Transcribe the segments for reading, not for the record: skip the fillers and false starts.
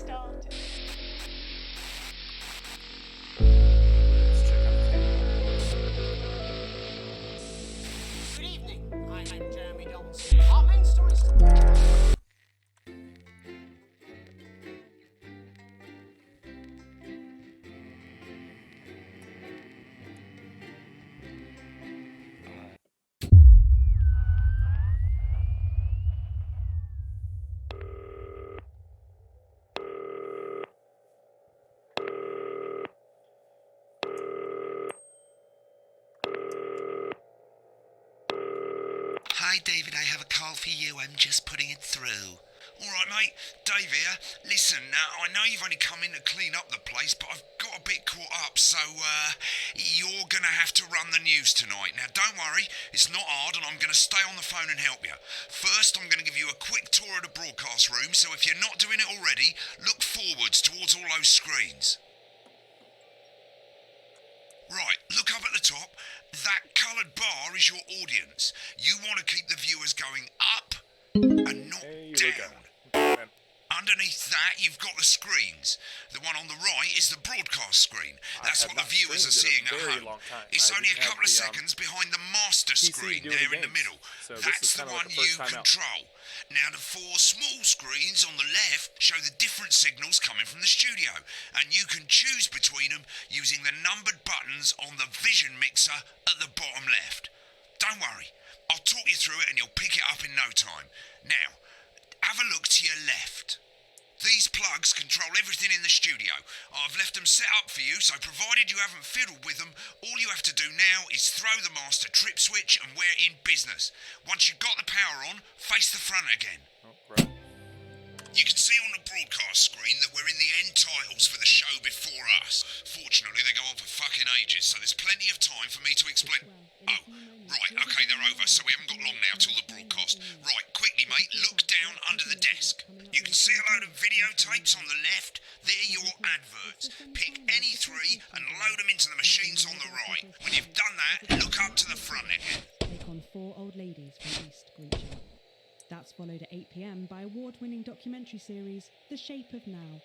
started. Good evening, I'm Jeremy Donaldson. Our main story is... Hi, David, I have a call for you. I'm just putting it through. All right, mate. Dave here. Listen, I know you've only come in to clean up the place, but I've got a bit caught up, so, you're going to have to run the news tonight. Now, don't worry, it's not hard, and I'm going to stay on the phone and help you. First, I'm going to give you a quick tour of the broadcast room, so if you're not doing it already, look forwards towards all those screens. Right, look up at the top. That coloured bar is your audience. You want to keep the viewers going up and not down. Underneath that, you've got the screens. The one on the right is the broadcast screen. That's what the viewers are seeing at home. It's only a couple of seconds behind the master screen there in the middle. That's the one you control. Now, the four small screens on the left show the different signals coming from the studio, and you can choose between them using the numbered buttons on the vision mixer at the bottom left. Don't worry, I'll talk you through it and you'll pick it up in no time. Now, have a look to your left. These plugs control everything in the studio. I've left them set up for you, so provided you haven't fiddled with them, all you have to do now is throw the master trip switch and we're in business. Once you've got the power on, face the front again. Oh, right. You can see on the broadcast screen that we're in the end titles for the show before us. Fortunately, they go on for fucking ages, so there's plenty of time for me to explain... Oh, right, okay, they're over, so we haven't got long now till the broadcast. Right, quickly, mate, look down under the desk. You can see a load of videotapes on the left. They're your adverts. Pick any three and load them into the machines on the right. When you've done that, look up to the front again. Take on four old ladies from East Grincham. That's followed at 8 p.m. by award-winning documentary series The Shape of Now,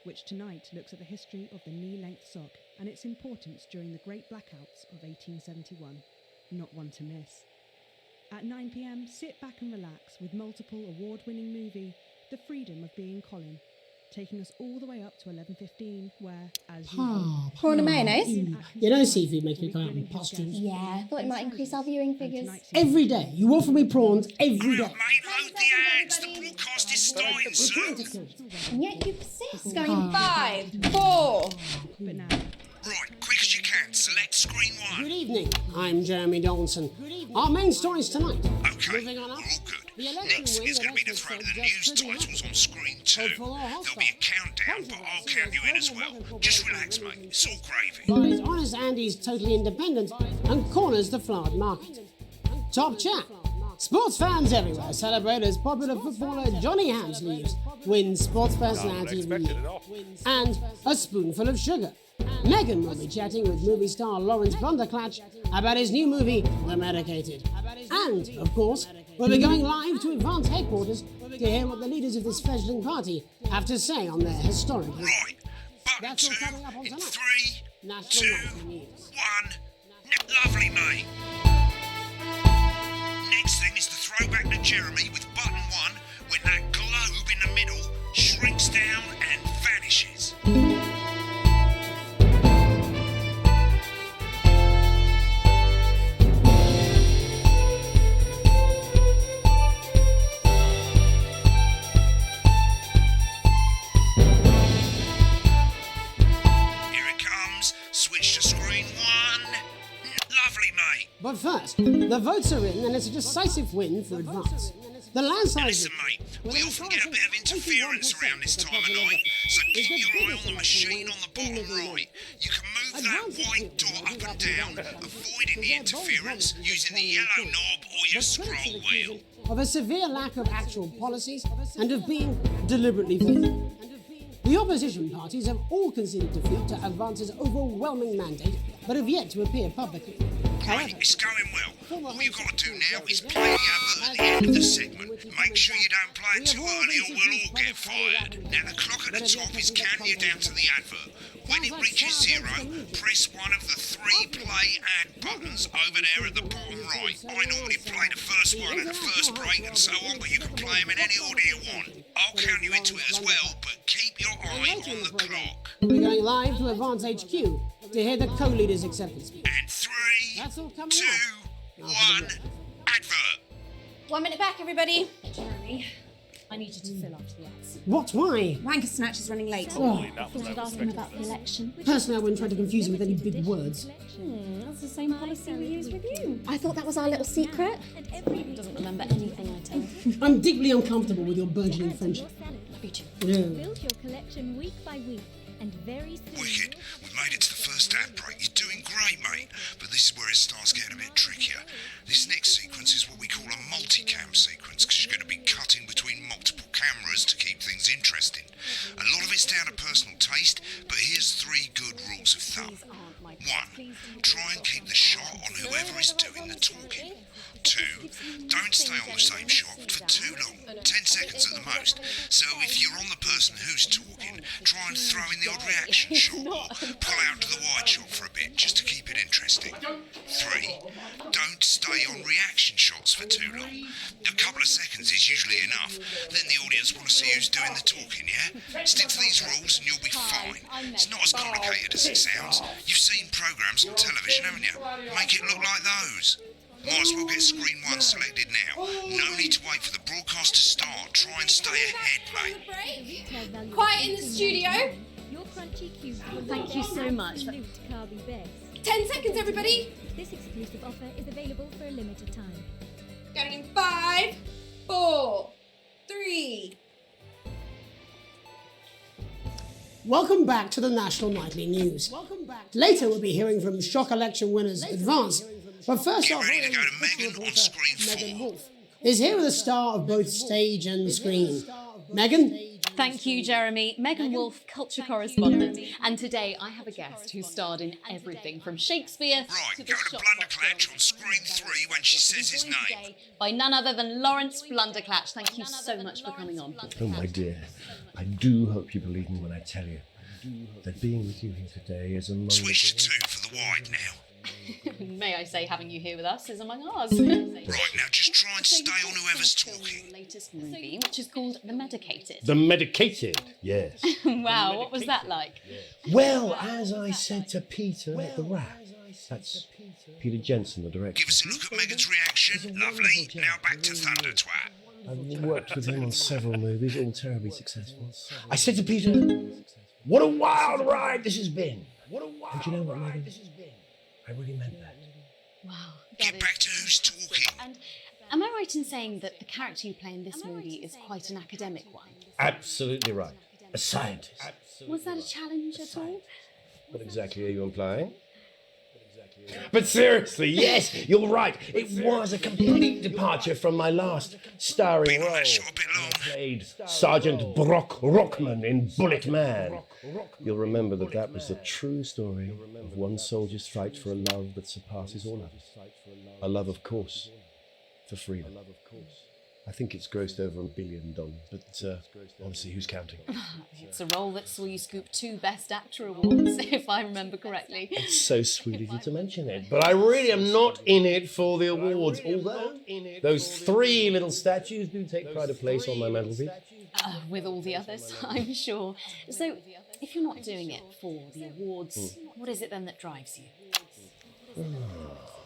which tonight looks at the history of the knee-length sock and its importance during the Great Blackouts of 1871. Not one to miss. At 9 p.m, sit back and relax with multiple award-winning movie The Freedom of Being Colin, taking us all the way up to 11:15, where, as usual... Prawn and mayonnaise? You know seafood makes me go out in pustules. Yeah, I thought it might increase our viewing figures. Every day. You offer me prawns every Hurry day. up, mate, load the ads. The broadcast is starting soon. And yet you persist, going 5, 4... But now... Right, quick as you can, select screen one. Good evening. I'm Jeremy Donaldson. Our main stories tonight. Okay, Moving on we're up. all good. The election Next win is going to be the that throw to Exit the said news just pretty titles on screen two. Hopeful or There'll hostile. be a countdown, but I'll count you in as well. Just relax, mate. It's all gravy. Buys Honest Andy's Totally Independent and corners the flowered market. Top chat. Sports fans everywhere celebrate as popular footballer Johnny Hams leaves, wins Sports Personality of the Year, and a spoonful of sugar. Megan will be chatting with movie star Lawrence Blunderclatch about his new movie, The Medicated. And, of course, we'll be going live to Advance headquarters to hear what the leaders of this fledgling party have to say on their historic... Right, button That's all two coming up on in tonight. 3, National 2, Nightly News. 1. Lovely, mate. Next thing is the throwback to Jeremy with button 1 when that globe in the middle shrinks down and vanishes. Here it comes. Switch to screen 1. Lovely, mate. But first, the votes are in and it's a decisive win for Advance. The landslide... Listen, mate, we often get a bit of interference around this time of night, so keep your eye on the machine on the bottom right. You can move that white dot up and down, avoiding the interference using the yellow knob or your scroll wheel. of a severe lack of actual policies and of being deliberately vague. The opposition parties have all conceded defeat to Advance's overwhelming mandate but have yet to appear publicly. However, Right, it's going well. All you've got to do now is play the advert at the end of the segment. Make sure you don't play it too early or we'll all get fired. Now the clock at the top is counting you down to the advert. When it reaches 0, press one of the 3 play ad buttons over there at the bottom right. I normally play the first one at the first break and so on, but you can play them in any order you want. I'll count you into it as well, but keep your eye on the clock. we're going live to Advance HQ to hear the co-leader's acceptance speech. And 3, That's all coming 2, up. 1, advert. 1 minute back, everybody. Jeremy, I need you to fill up the ads. What? Why? Wanker Snatch is running late. Oh, I thought I'd ask him about the election. personally, I wouldn't try to confuse him with any big words. That's the same policy we use with you. I thought that was our little secret. He doesn't remember anything I tell him. I'm deeply uncomfortable with your burgeoning friendship. Me too. Yeah. Build your collection week by week, and very soon. Wicked. We've made it to the first ad break. You're doing great, mate. But this is where it starts getting a bit trickier. This next sequence is what we call a multicam sequence, because you're going to be cutting between multiple cameras to keep things interesting. A lot of it's down to personal taste, but here's 3 good rules of thumb. 1. Try and keep the shot on whoever is doing the talking. 2. Don't stay on the same shot for too long, 10 seconds at the most. So if you're on the person who's talking, try and throw in the odd reaction shot or pull out to the wide shot for a bit just to keep it interesting. 3. Don't stay on reaction shots for too long. A couple of seconds is usually enough. Then the audience want to see who's doing the talking, yeah? Stick to these rules and you'll be fine. It's not as complicated as it sounds. You've seen programmes on television, haven't you? Make it look like those. Might as well get screen 1 selected now. No need to wait for the broadcast to start. Try and stay ahead, mate. Quiet in the studio. Your crunchy cubes will Thank you so much. absolute Carby best. 10 seconds, everybody. This exclusive offer is available for a limited time. Going in 5, 4, 3. Welcome back to the National Nightly News. Later, we'll be hearing from shock election winners Advance. But first Get off, ready to go to Megan on screen 4. Megan Wolf is here with a star of both stage and screen. Megan? Thank you, Jeremy. Megan Wolf, culture correspondent. And today I have a guest who starred in everything from Shakespeare Right, to go the to shop Blunderclatch on screen 3 when she says his name. by none other than Lawrence Blunderclatch. Thank you so much for coming on. Oh, my dear, I do hope you believe me when I tell you that being with you here today is among Switch to 2 for the wide now. May I say, having you here with us is among ours. Right, now just try and stay on whoever's talking. Latest movie, which is called The Medicated. The medicated, yes. Wow, what was that like? Well, as I said to Peter the Rat, that's Peter Jensen, the director. Give us a look at Megan's reaction. Lovely. Now back to Thunder Twat. I've worked with him on several movies, all terribly successful. I said to Peter, what a wild ride this has been. And you know what, Megan? I really meant that. Wow. Get back to who's talking. And am I right in saying that the character you play in this movie is quite an academic one? Absolutely right. A scientist. Was that a challenge at all? What exactly are you implying? But seriously, yes, you're right. It was a complete departure from my last starring Been on role. that shot a bit long. I played Sergeant Brock Rockman in Bullet Man. You'll remember that was the true story of one soldier's fight for a love that surpasses all others. A love, of course, for freedom. I think it's grossed over $1 billion, but honestly, who's counting? It's a role that saw you scoop 2 Best Actor awards, if I remember correctly. It's so sweet of you to mention it, but I really am not in it for the awards, although those 3 little statues do take pride of place on my mantelpiece. With all the others, I'm sure. So, if you're not doing it for the awards, what is it then that drives you?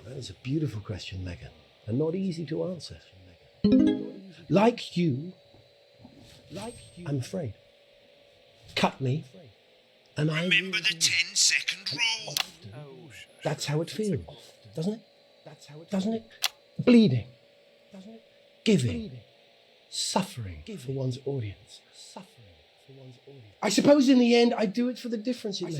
That is a beautiful question, Megan, and not easy to answer. Like you, I'm afraid. Cut me, and I... Remember the 10-second rule. That's how it feels, doesn't it? Doesn't it? Bleeding. Giving. Suffering for one's audience. I suppose in the end I do it for the difference it makes.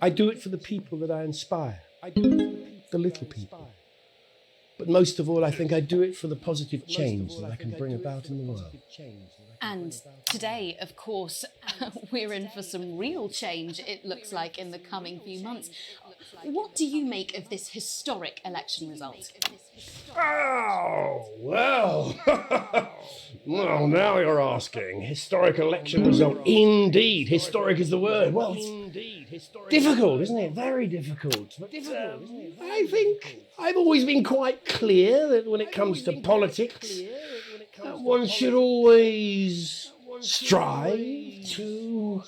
I do it for the people that I inspire. The little people. But most of all, I think I do it for the positive change that I can bring about in the world. And today, of course, we're in for some real change, it looks like, in the coming few months. what do you make of this historic election result? Oh, well. Well, now you're asking. Historic election result. Indeed. Historic is the word. Well, difficult, isn't it? Very difficult. But, I think I've always been quite clear that when it comes to politics, one should always strive to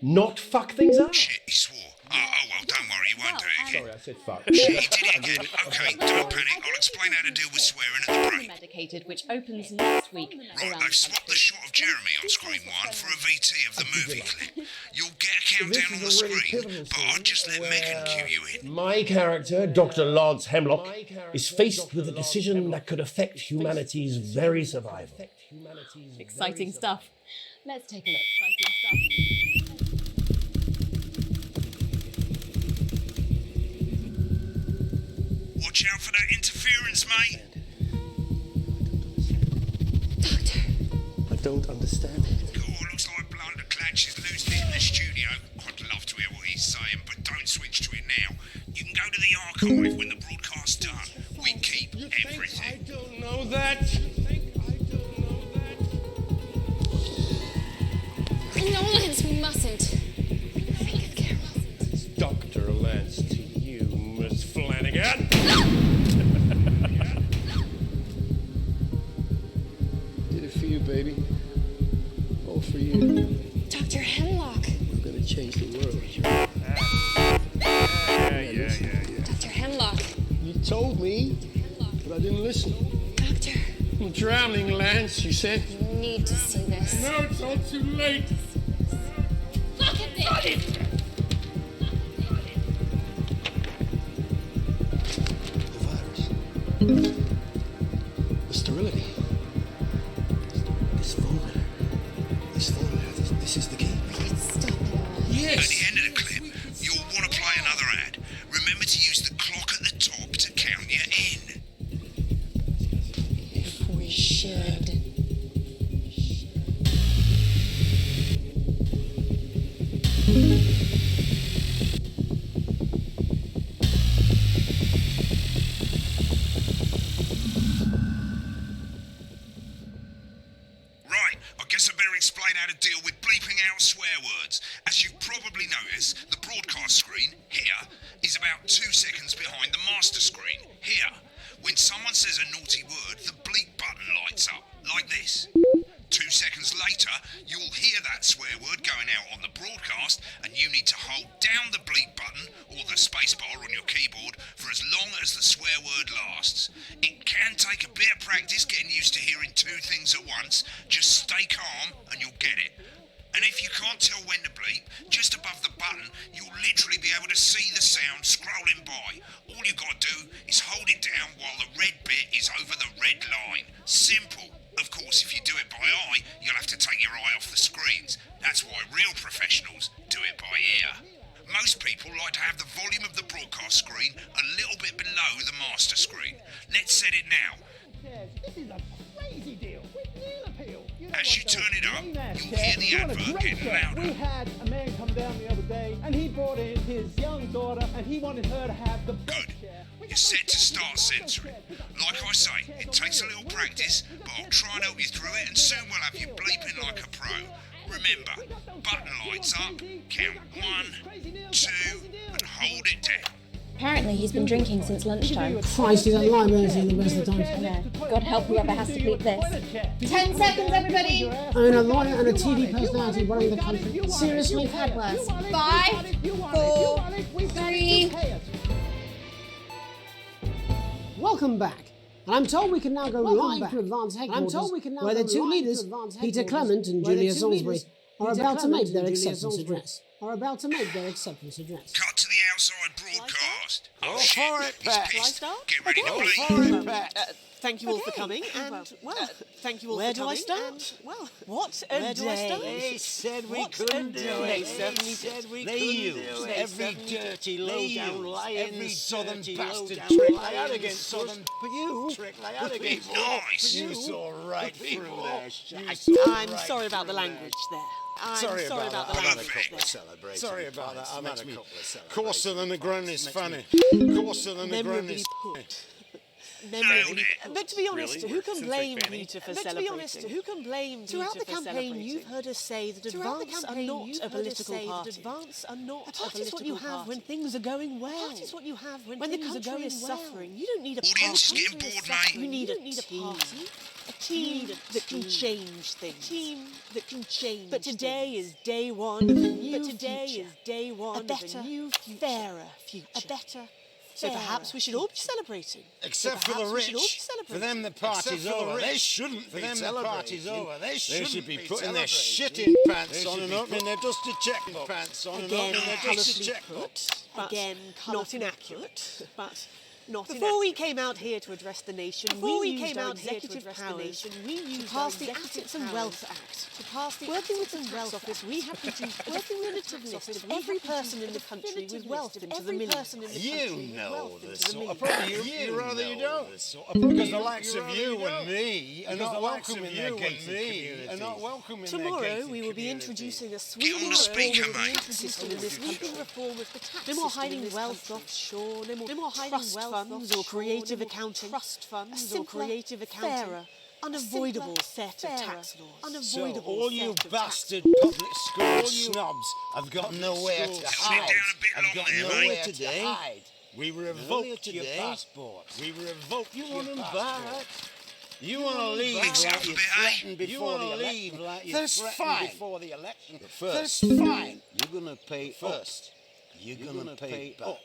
not fuck things up. Shit, he swore. Oh, well, don't worry, he won't do it again. Sorry, I said fuck. Shit, he did it again. Okay, don't panic. I'll explain how to deal with swearing at the break. Medicated, which opens next week. Right, they've swapped the shot of Jeremy on screen 1 for a VT of the movie clip. You'll get a countdown on the screen, but I'll just let Megan cue you in. My character, Dr. Lance Hemlock, is faced with a decision that could affect humanity's very survival. Exciting stuff. Let's take a look. Exciting stuff. Watch out for that interference, mate. I don't understand. Oh, looks like Blunderclatch is losing it in the studio. I'd love to hear what he's saying, but don't switch to it now. You can go to the archive when the broadcast's done. We keep everything. I don't know that. No, Lance, we mustn't. Dr. Lance to you, Miss Flanagan. Did it for you, baby. All for you. Dr. Hemlock. I'm gonna change the world. Yeah. Dr. Hemlock. You told me, but I didn't listen. Doctor, I'm drowning, Lance, you said. you need to see this. No, it's all too late. Look at this! The virus. The sterility. This formula. This is the key. Stop it. Yes. At the end of the clip, you'll want to play another ad. Remember to use the clock at the top to count you in. If we should. Right, I guess I better explain how to deal with bleeping out swear words. As you've probably noticed, the broadcast screen, here, is about 2 seconds behind the master screen, here. When someone says a naughty word, the bleep button lights up, like this. 2 seconds later, you'll hear that swear word going out on the broadcast, and you need to hold down the bleep button, or the spacebar on your keyboard, for as long as the swear word lasts. It can take a bit of practice getting used to hearing 2 things at once. Just stay calm, and you'll get it. And if you can't tell when to bleep, just above the button, you'll literally be able to see the sound scrolling by. All you've got to do is hold it down while the red bit is over the red line. Simple. Of course, if you do it by eye, you'll have to take your eye off the screens. That's why real professionals do it by ear. Most people like to have the volume of the broadcast screen a little bit below the master screen. Let's set it now. This is a crazy deal. As you turn it up, you'll hear the advert getting louder. We had a man come down the other day, and he brought in his young daughter, and he wanted her to have the Good. You're set to start censoring. Like I say, it takes a little practice, but I'll try and help you through it, and soon we'll have you bleeping like a pro. Remember, button lights up, count 1, 2, and hold it down. Apparently he's been drinking since lunchtime. Christ, he's at liability the rest of the time. Yeah. God help whoever has to bleep this. 10 seconds, everybody. I mean, a lawyer and a TV personality running the country. Seriously, we've had worse. 5, 4, 3. Welcome back. And I'm told we can now go live to Advance Headquarters, where the two leaders, Peter Clement and Julia Salisbury, are about to make their acceptance address. Cut to the outside broadcast. Go shit, for it, he's Pat. pissed. Shall I start? Get ready to Go bleep. for it, Pat. Thank you all for coming, and thank you all for coming. Where do I start? What a Where day! do I start? They said we couldn't do it. They certainly said we couldn't do it. Every dirty, low-down, lying, every southern bastard trick trick lay out against us. But you trick lay out against Nice. you saw right through there. I'm sorry about the language there. Sorry about about that. the I've had a language couple there. of celebrations. Sorry about that. I've had a couple of celebrations. Coarser than the ground is funny. Coarser than the ground Memorably is put. Nailed it. But to be honest, Really? who can Since blame Big Fanny? Peter for But to be celebrating? honest, who can blame Throughout Peter the for campaign, celebrating? you've heard us say that Throughout the advance are campaign, not you've a heard us political say that party. advance are not A a party is what you political have when party. things are going well. A party is what you have when the things are country going is well. suffering, you don't need a Audience party. is getting bored, mate. You need a team. party. A team that can change things. A team that can change. But today is day one of a new future. Day one of a new, fairer future. A better. So perhaps we should all be celebrating. Except for the rich. For them the party's over. They shouldn't be celebrating. They should be putting their shitting pants on and opening their dusty check pants on and Again, opening their dusty colourfully check put, but Again, not inaccurate. But Not before we came out here to address the nation, we used our executive the powers nation, to pass the Assets and Wealth Act. To pass the working with the Wealth Office, we have produced a definitive list of every person in the country with wealth into the millions. You know this sort of problem. You rather you don't. Because the likes of you and me are not welcome in their gated communities. Tomorrow we will be introducing a Get on the speaker, mate. system in this country. No more hiding wealth offshore. No more hiding wealth funds or creative accounting. Trust funds or creative accounting. Fairer, unavoidable set of tax laws. So all you bastard public school snobs have got nowhere to hide. Have got nowhere to hide. We revoke your passport. We revoke your passport. You want them back? You want to leave like you threatened before the election. That's fine. Before the election. That's fine. You're going to pay first. You're going to pay back.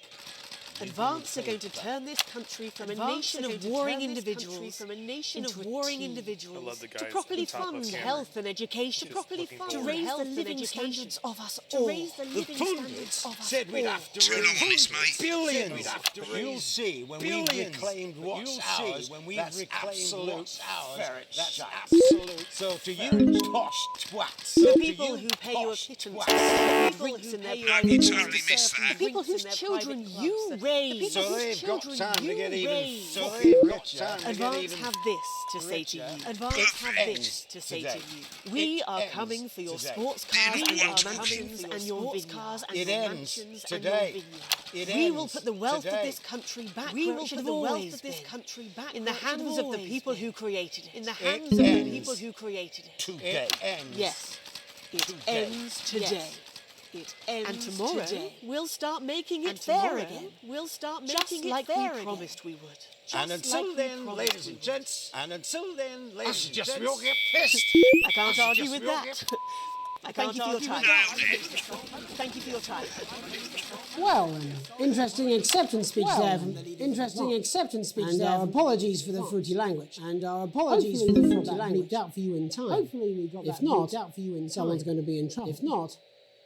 Advance are going to turn this country from a nation of warring individuals into to properly fund health and education, to raise the living standards of us all. The pundits said we'd have to raise billions. You'll see when we've reclaimed what's ours. That's absolute ours. That's absolute. So to you posh twats, The people who pay you a pittance, the drinks in their private You totally missed that. the people whose children you raise, so they've got time to get even. raise. So they've got time to get Advance even. have this to say to you. Advance have this to say to you. We are coming for your sports cars and your mansions and your vineyards. It ends today. We will put the wealth of this country back. We will put the wealth of this country back in the hands of the people who created it. In the hands of the people who created it. Today. Yes, it ends today. It ends and tomorrow we'll start making it fair again. We'll start making it like we promised we would. And until then, ladies and gents, I suggest we all get I pissed. can't argue with that. Thank you for your time. Thank you for your time. Well, interesting acceptance speech there. Interesting acceptance speech there. And our apologies for the fruity language. And our apologies for the fruity language. Out for you in time. Hopefully we got that leaked out for you in time. Someone's going to be in trouble. If not,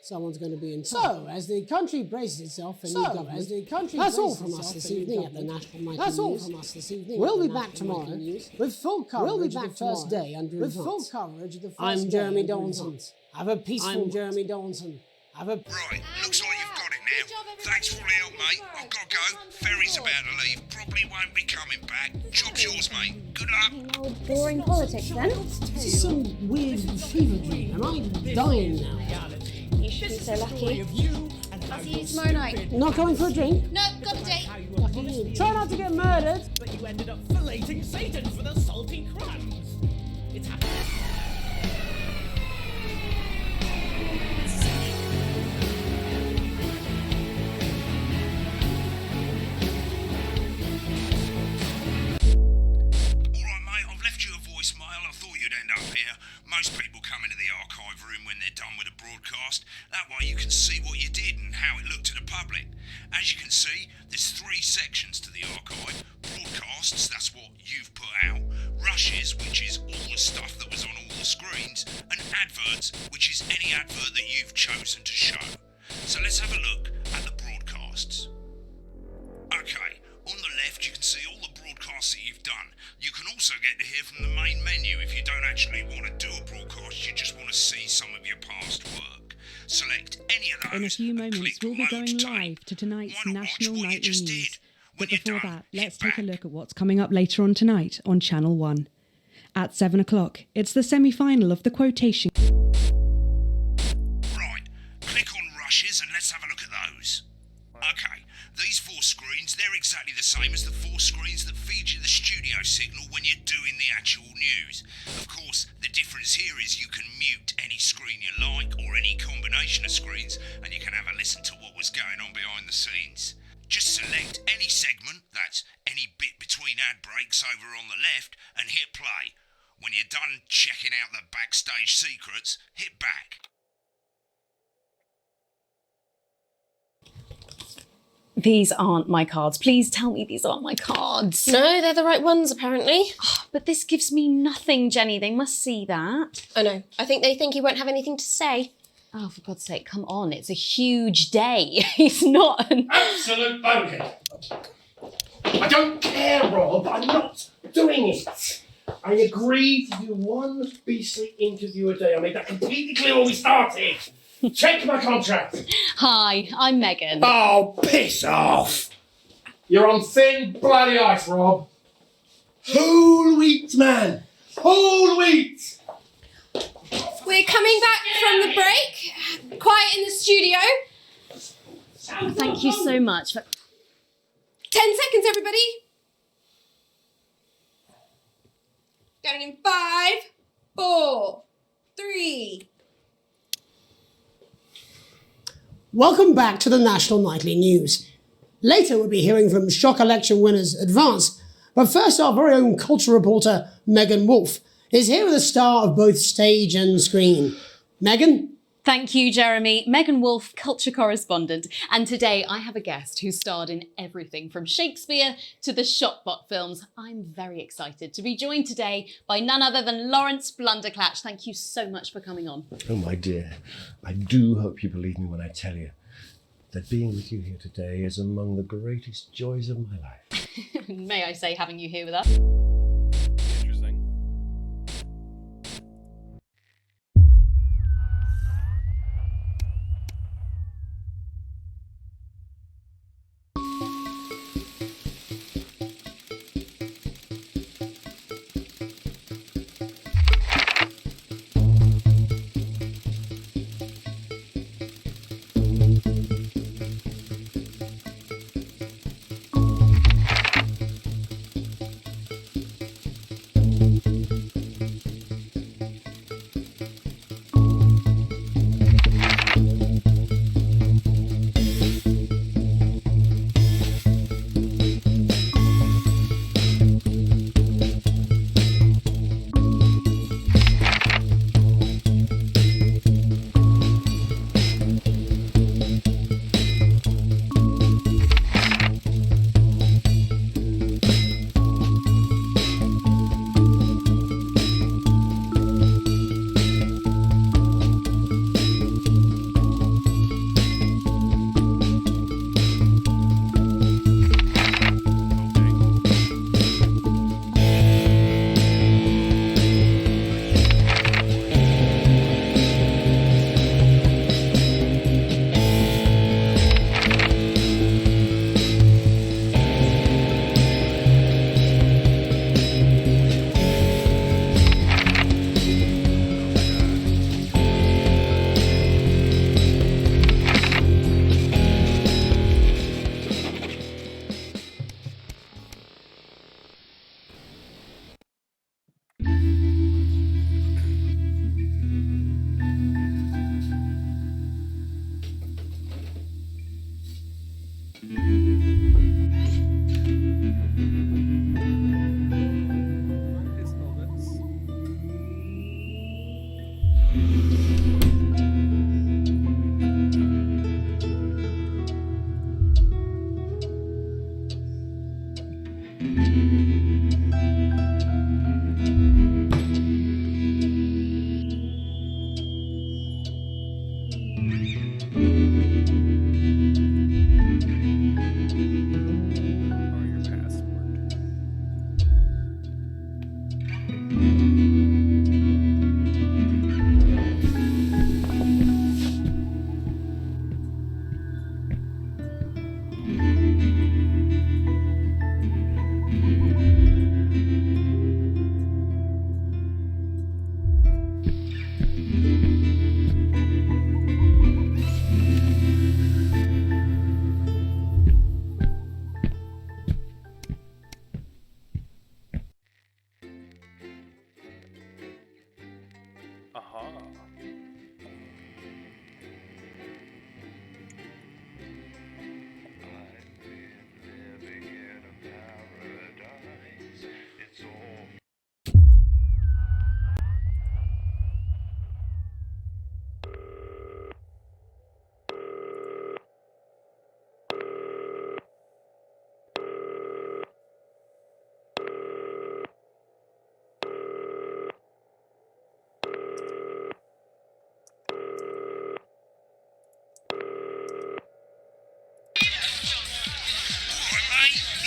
someone's going to be in trouble. So, as the country braces itself for new government, that's all from us this evening at the National Mighty News. That's all from us this evening. We'll be back tomorrow with full coverage. We'll be back first day under with full coverage of the first I'm Jeremy Donaldson. Have a peaceful. I'm Jeremy Donaldson. Have a Right, looks like you've got it now. Thanks for all the help, mate. I've got to go. Ferry's about to leave. Probably won't be coming back. Job's yours, mate. Good luck. Old boring politics then. This is some weird fever dream. Am I dying now? You should be so lucky. I'll see you tomorrow night. Not going for a drink? No, got a date. Lucky you. Try not to get murdered. But you ended up filleting Satan for the salty crumbs. It's happening. Alright, mate, I've left you a voicemail. I thought you'd end up here. Most people come into the archive room when they're done with a broadcast. That way you can see what you did and how it looked to the public. As you can see, there's 3 sections to the archive. Broadcasts, that's what you've put out. Rushes, which is all the stuff that was on all the screens. And adverts, which is any advert that you've chosen to show. So let's have a look at the broadcasts. Okay, on the left you can see all the broadcasts broadcasts that you've done. You can also get to hear from the main menu if you don't actually want to do a broadcast, you just want to see some of your past work. Select any of those. In a few and moments, click we'll be Load going Tape. live to tonight's Why not National watch what you Nightly just News. did? But When you're before done, that, let's hit take a back. look at what's coming up later on tonight on Channel 1. At 7 o'clock, it's the semi-final of the quotation. Right, click on rushes and let's have a look at those. Okay, these 4 screens, they're exactly the same as the 4 screens that feed you the studio signal when you're doing the actual news. Of course, the difference here is you can mute any screen you like or any combination of screens and you can have a listen to what was going on behind the scenes. Just select any segment, that's any bit between ad breaks over on the left, and hit play. When you're done checking out the backstage secrets, hit back. These aren't my cards. Please tell me these aren't my cards. No, they're the right ones, apparently. But this gives me nothing, Jenny. They must see that. Oh no, I think they think you won't have anything to say. Oh, for God's sake, come on. It's a huge day. He's not an... Absolute bonehead. I don't care, Rob. I'm not doing it. I agreed to do one beastly interview a day. I made that completely clear when we started. Check my contract. Hi, I'm Megan. Oh, piss off. You're on thin bloody ice, Rob. Whole wheat, man. Whole wheat. We're coming back from the break. Quiet in the studio. Thank you so much. 10 seconds, everybody. Going in 5, 4, 3. Welcome back to the National Nightly News. Later we'll be hearing from shock election winners Advance, but first our very own culture reporter Megan Wolf is here with a star of both stage and screen. Megan? Thank you, Jeremy. Megan Wolf, culture correspondent. And today I have a guest who starred in everything from Shakespeare to the Shotbot films. I'm very excited to be joined today by none other than Lawrence Blunderclatch. Thank you so much for coming on. Oh, my dear. I do hope you believe me when I tell you that being with you here today is among the greatest joys of my life. May I say, having you here with us? Interesting.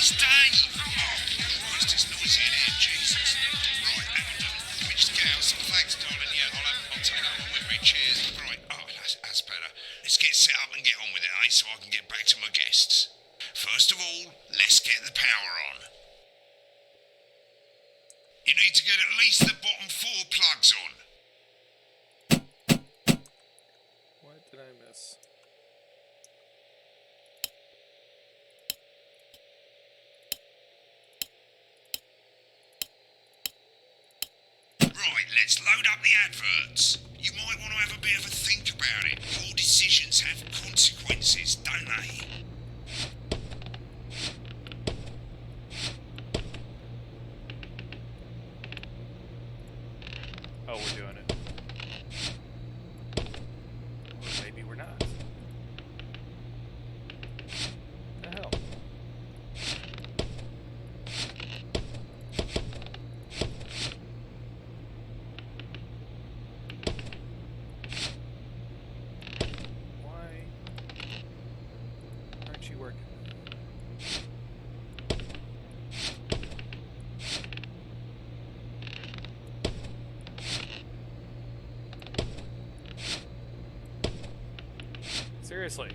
It's Dave! Oh, Christ, it's noisy in here, Jesus. Right, hang on. Mr. Gals, thanks, darling. Yeah, I'll take that one with me. Cheers. Right, oh, that's better. Let's get set up and get on with it, eh, so I can get back to my guests. First of all, let's get the power on. You need to get at least the bottom 4 plugs on. What did I miss? Right, let's load up the adverts. You might want to have a bit of a think about it. Your decisions have consequences, don't they? Oh, we're doing it. Or maybe we're not. The hell? Why aren't you working? Seriously.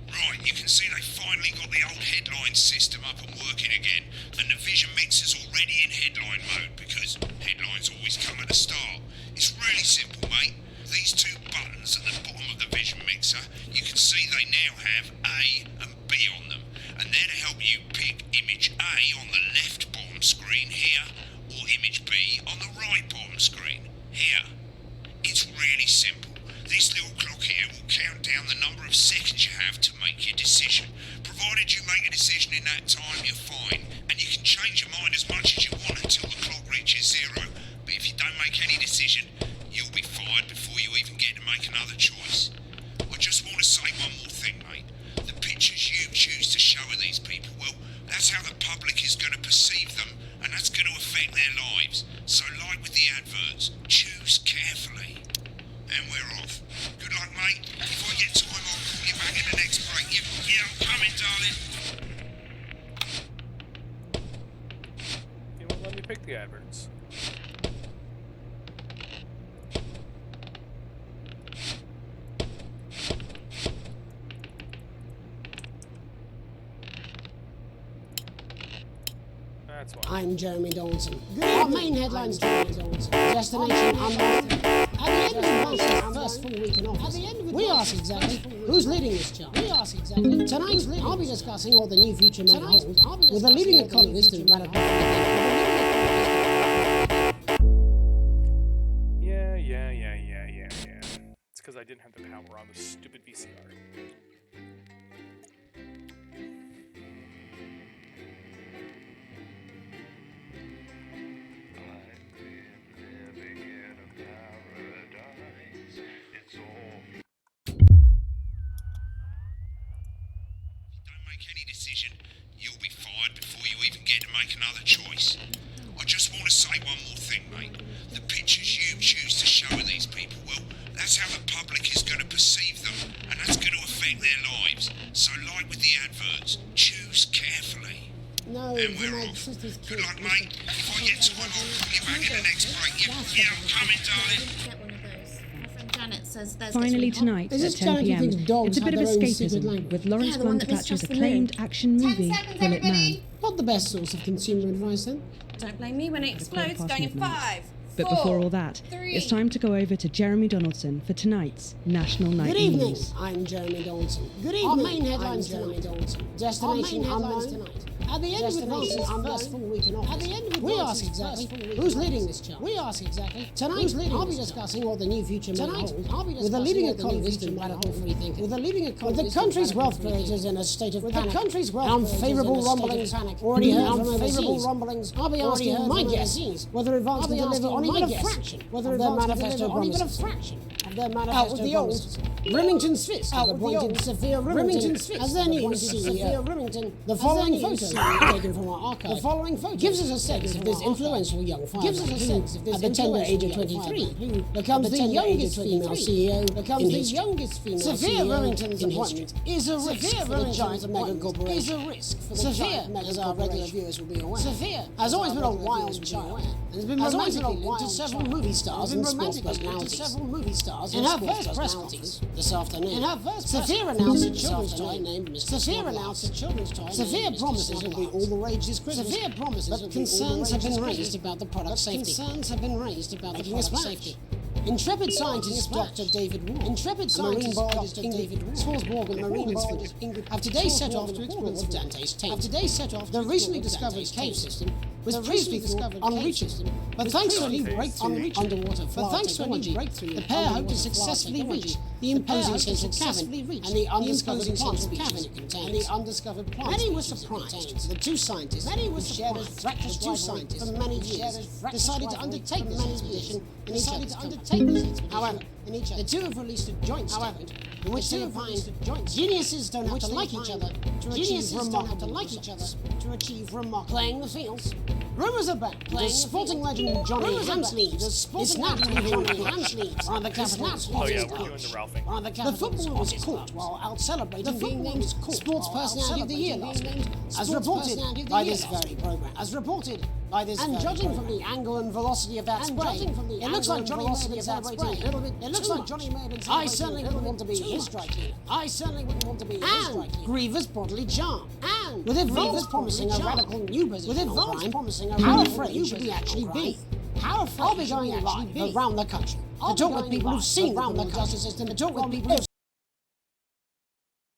Right, you can see they finally got the old headline system up and working again, and the Vision Mixer's already in headline mode, because headlines always come at the start. It's really simple, mate. These 2 buttons at the bottom of the Vision Mixer, you can see they now have A and B on them, and they're to help you pick image A on the left bottom screen here, or image B on the right bottom screen here. It's really simple. This little clock here will count down the number of seconds you have to make your decision. Provided you make a decision in that time, you're fine. And you can change your mind as much as you want until the clock reaches 0. But if you don't make any decision, you'll be fired before you even get to make another choice. I just want to say one more thing, mate. The pictures you choose to show of these people, well, that's how the public is going to perceive them, and that's going to affect their lives. So like with the adverts, choose carefully. And we're off. Good luck, mate. If I get time, I'll call you back in the next break. Yeah, I'm coming, darling. You won't let me pick the adverts. That's why. I'm Jeremy Dawson. Our main headlines Jeremy Dawson. Destination unknown. At the end of Dawson's first full week in office, we ask exactly who's leading this charge. Tonight, I'll be discussing what the new future may hold with a leading economist and radical. Yeah. It's because I didn't have the power on the stupid VCR. Any decision, you'll be fired before you even get to make another choice. I just want to say one more thing, mate. The pictures you choose to show of these people, well, that's how the public is going to perceive them, and that's going to affect their lives. So like with the adverts, choose carefully. No, and we're off. Good luck, mate. If I get time, I'll call you back in the next break. Yeah, I'm coming, darling. Janet says there's Finally tonight at 10 p.m. It's a bit of escapism with Lawrence Quantapatch's acclaimed action movie, Bullet Man. Not the best source of consumer advice, then. Don't blame me when it explodes. Going in 5. But before all that, it's time to go over to Jeremy Donaldson for tonight's National Night Good evening. News. I'm Jeremy Donaldson. Good evening. Our main headlines Jeremy Donaldson. Destination unknown. Tonight. At the end of Dawson's first full week in office, we ask exactly who's leading this charge. Tonight, I'll be discussing what the new future may hold with a leading economist and radical freethinker. With the country's wealth creators in a state of panic. Unfavourable rumblings. Already heard from unfavourable rumblings. I'll be asking my guests whether advance will deliver on even a fraction of their manifesto promises. their manifesto promises. Remington's Fist have appointed Sophia Remington as their new CEO. The following photo taken from our archive. The following photo gives us a sense of this influential young fireman at the tender age of 23 becomes the youngest female CEO in history. Sophia Remington's appointment is a risk for the giant mega corporation. Sophia, as our regular viewers will be aware, has always been a wild child and has been romantically linked to several movie stars and sports personalities. In her first press conference this afternoon, Sophia announced a children's toy named Mr. Sophia promises it will be all the rage this Christmas. But concerns have been raised about the product safety. Making a splash. Intrepid scientist Dr. David Ward, marine biologist David Ward, Swansborg and Marine Institute have today set off to explore Dante's Tape. The recently discovered cave system was previously thought unreachable, but thanks to a new breakthrough underwater technology, the pair hope to successfully reach the imposing central cabin and the undiscovered plant species it contains. Many were surprised. The two scientists who shared as breakfast for many years decided to undertake this expedition in each other's company. However, the two have released a joint statement in which they find geniuses don't have to like each other to achieve remarkable playing the fields. Rumours about the sporting legend Johnny Hamsleeves is snapped with Johnny Hamsleeves on the capital's hottest coach. The footballer was caught while out celebrating being named Sports Personality of the Year last night, as reported by this very programme. And judging from the angle and velocity of that spray, it looks like Johnny may have been celebrating a little bit. I certainly wouldn't want to be his strike leader. And grievous bodily charm. With advance promising a radical new position on crime, how afraid should we actually be? I'll be going live around the country to talk with people who've seen the criminal justice system, to talk with people who've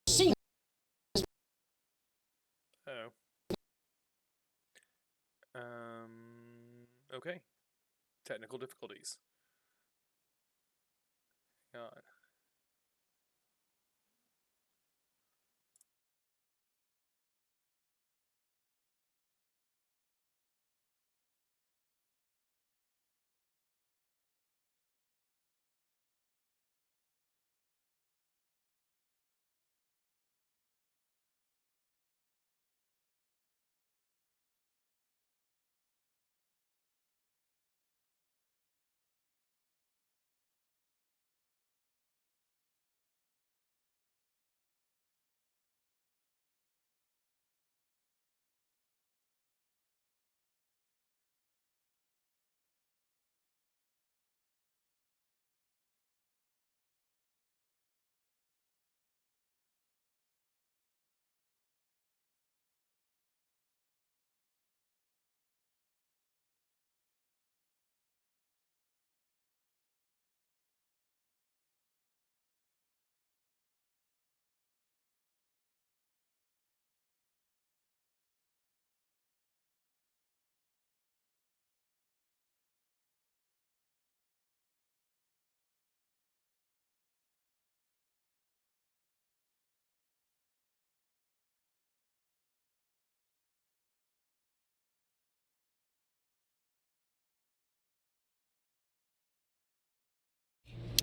seen. Okay. Technical difficulties. Hang on.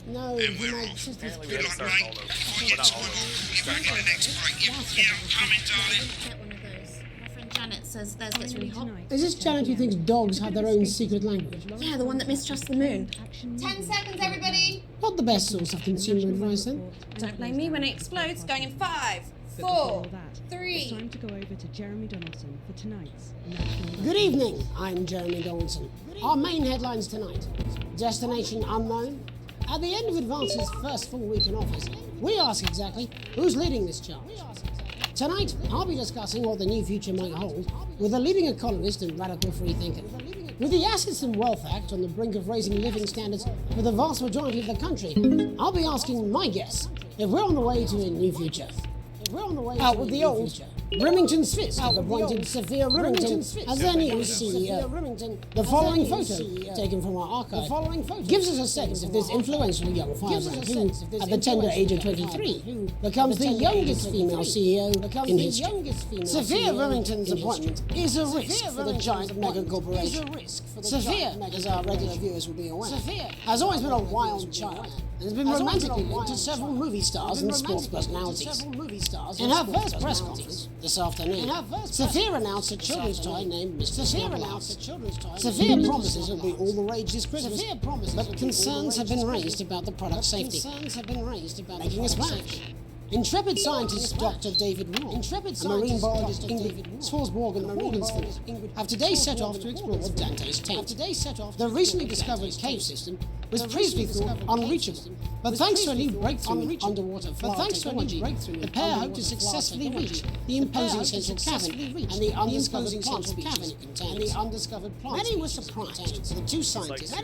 No, and we're off. Good luck, mate. On your time off. You're back in the next break. Yeah, I'm coming, darling. Get one of those. My friend Janet says theirs gets really hot. Is this Janet who thinks dogs have their own secret language? Yeah, the one that mistrusts the moon. 10 seconds, everybody. Not the best source of consumer advice, then. Don't blame me when it explodes. Going in 5, 4, It's 3. time to go over to Jeremy Donaldson for tonight's. Good evening, I'm Jeremy Donaldson. Our main headlines tonight. Destination unknown. At the end of Advance's first full week in office, we ask exactly who's leading this charge. Tonight, I'll be discussing what the new future might hold with a leading economist and radical freethinker. With the Assets and Wealth Act on the brink of raising living standards for the vast majority of the country, I'll be asking my guests if we're on the way to a new future. Out with the old Remington's Fisk have appointed Sophia Remington as their new CEO. The following photo, taken from our archive, gives us a sense of this influential young firebrand who, at the tender age of 23, becomes the youngest female CEO in history. Sophia Remington's appointment is a risk for the giant mega corporation. Sophia, as our regular viewers will be aware, has always been a wild child and has been romantically linked to several movie stars and sports personalities. In her first press conference this afternoon, Sophia announced a children's toy named Mr. Slaughterhouse. Sophia promises it'll be all the rage this Christmas, but concerns have been raised about the product's safety, making a splash. Intrepid scientist Dr. David Wall and marine biologist Ingrid Swarsborg have today set off to explore Dante's taint. The recently discovered cave system was previously thought unreachable, but thanks to a new breakthrough in underwater flower technology, the pair hope to successfully reach the imposing central cavern and the undiscovered plant species it contains. Many were surprised that the two scientists,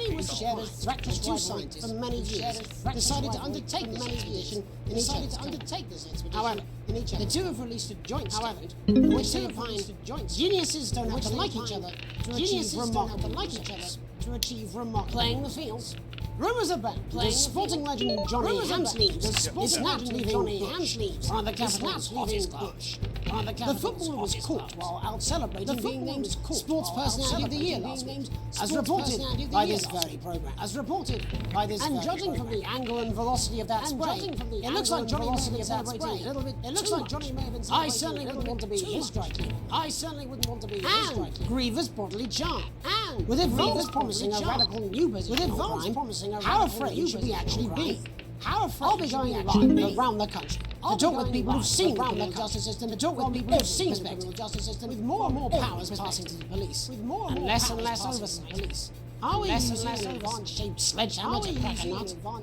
for many years, decided to undertake this expedition in each other's time. However, the two have released a joint statement in which they opine geniuses don't have to like each other to achieve remarkable playing the fields. Rumours about the sporting legend Johnny Hamsleeves is snapped leaving one of the capital's hottest clubs. The footballer was caught while out celebrating being named Sports Personality of the Year last week, as reported by this very programme. And judging from the angle and velocity of that spray, it looks like Johnny may have been celebrating a little bit. I certainly wouldn't want to be his strike team. And grievous bodily charm. And with advance promising a radical new position on crime, how afraid should we actually be? I'll be going around the country to talk with people who've seen the criminal justice system, with more and more powers passing to the police, and less oversight. Are we using an advanced-shaped sledgehammer to crack a nut? All